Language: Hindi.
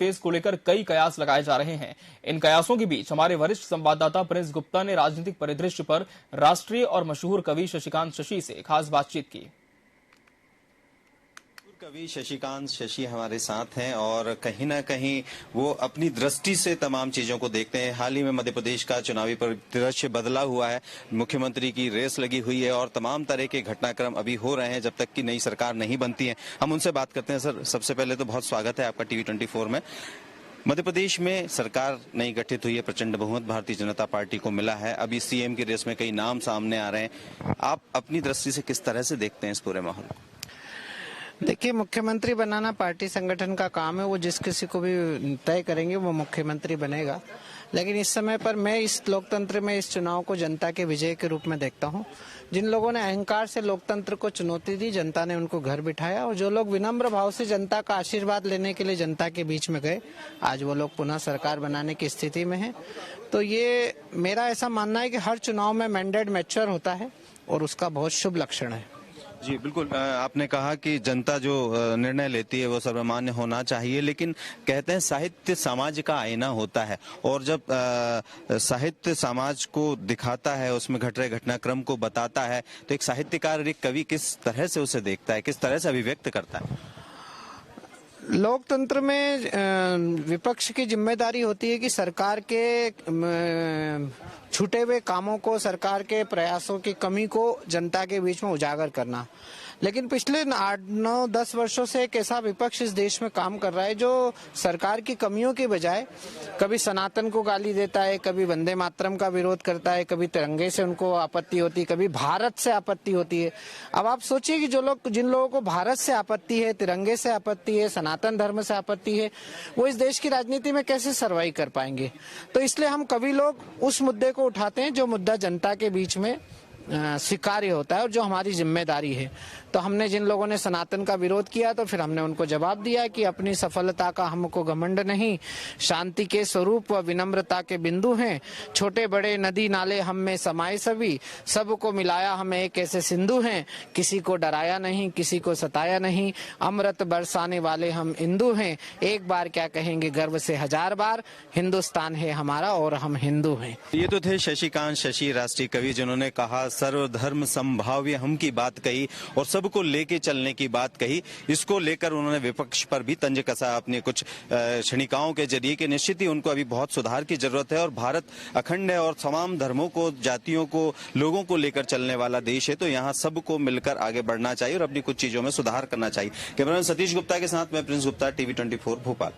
फेज को लेकर कई कयास लगाए जा रहे हैं। इन कयासों के बीच हमारे वरिष्ठ संवाददाता प्रिंस गुप्ता ने राजनीतिक परिदृश्य पर राष्ट्रीय और मशहूर कवि शशिकांत शशि से खास बातचीत की। कवि शशिकांत शशि हमारे साथ हैं और कहीं ना कहीं वो अपनी दृष्टि से तमाम चीजों को देखते हैं। हाल ही में मध्य प्रदेश का चुनावी परिदृश्य बदला हुआ है, मुख्यमंत्री की रेस लगी हुई है और तमाम तरह के घटनाक्रम अभी हो रहे हैं जब तक कि नई सरकार नहीं बनती है। हम उनसे बात करते हैं। सर, सबसे पहले तो बहुत स्वागत है आपका TV24 में। मध्य प्रदेश में सरकार नई गठित हुई है, प्रचंड बहुमत भारतीय जनता पार्टी को मिला है। अभी CM की रेस में कई नाम सामने आ रहे हैं। आप अपनी दृष्टि से किस तरह से देखते हैं इस पूरे माहौल को? देखिए, मुख्यमंत्री बनाना पार्टी संगठन का काम है। वो जिस किसी को भी तय करेंगे वो मुख्यमंत्री बनेगा। लेकिन इस समय पर मैं इस लोकतंत्र में इस चुनाव को जनता के विजय के रूप में देखता हूं। जिन लोगों ने अहंकार से लोकतंत्र को चुनौती दी, जनता ने उनको घर बिठाया, और जो लोग विनम्र भाव से जनता का आशीर्वाद लेने के लिए जनता के बीच में गए, आज वो लोग पुनः सरकार बनाने की स्थिति में हैं। तो ये मेरा ऐसा मानना है कि हर चुनाव में मैंडेट मैच्योर होता है और उसका बहुत शुभ लक्षण है। जी बिल्कुल, आपने कहा कि जनता जो निर्णय लेती है वो सर्वमान्य होना चाहिए, लेकिन कहते हैं साहित्य समाज का आईना होता है और जब साहित्य समाज को दिखाता है, उसमें घट रहे घटनाक्रम को बताता है, तो एक साहित्यकार, एक कवि किस तरह से उसे देखता है, किस तरह से अभिव्यक्त करता है? लोकतंत्र में विपक्ष की जिम्मेदारी होती है कि सरकार के छूटे हुए कामों को, सरकार के प्रयासों की कमी को जनता के बीच में उजागर करना। लेकिन पिछले 8-9-10 वर्षों से एक ऐसा विपक्ष इस देश में काम कर रहा है जो सरकार की कमियों के बजाय कभी सनातन को गाली देता है, कभी वंदे मातरम का विरोध करता है, कभी तिरंगे से उनको आपत्ति होती है, कभी भारत से आपत्ति होती है। अब आप सोचिए कि जिन लोगों को भारत से आपत्ति है, तिरंगे से आपत्ति है, सनातन धर्म से आपत्ति है, वो इस देश की राजनीति में कैसे सर्वाइव कर पाएंगे? तो इसलिए हम कभी लोग उस मुद्दे को उठाते हैं जो मुद्दा जनता के बीच में स्वीकार्य होता है और जो हमारी जिम्मेदारी है। तो हमने जिन लोगों ने सनातन का विरोध किया, तो फिर हमने उनको जवाब दिया कि अपनी सफलता का हमको घमंड नहीं, शांति के स्वरूप व विनम्रता के बिंदु हैं, छोटे बड़े नदी नाले हम में समाये सभी, सबको मिलाया हमें एक ऐसे सिंधु हैं, किसी को डराया नहीं, किसी को सताया नहीं, अमृत बरसाने वाले हम हिंदू हैं, एक बार क्या कहेंगे गर्व से 1000 बार, हिंदुस्तान है हमारा और हम हिंदू हैं। ये तो थे शशिकांत शशि, राष्ट्रीय कवि, जिन्होंने कहा सर्वधर्म संभाव्य हम की बात कही और सबको लेके चलने की बात कही। इसको लेकर उन्होंने विपक्ष पर भी तंज कसा अपने कुछ क्षणिकाओं के जरिए कि निश्चित ही उनको अभी बहुत सुधार की जरूरत है और भारत अखंड है और तमाम धर्मों को, जातियों को, लोगों को लेकर चलने वाला देश है, तो यहाँ सबको मिलकर आगे बढ़ना चाहिए और अपनी कुछ चीजों में सुधार करना चाहिए। कैमरामैन सतीश गुप्ता के साथ मैं प्रिंस गुप्ता, TV24 भोपाल।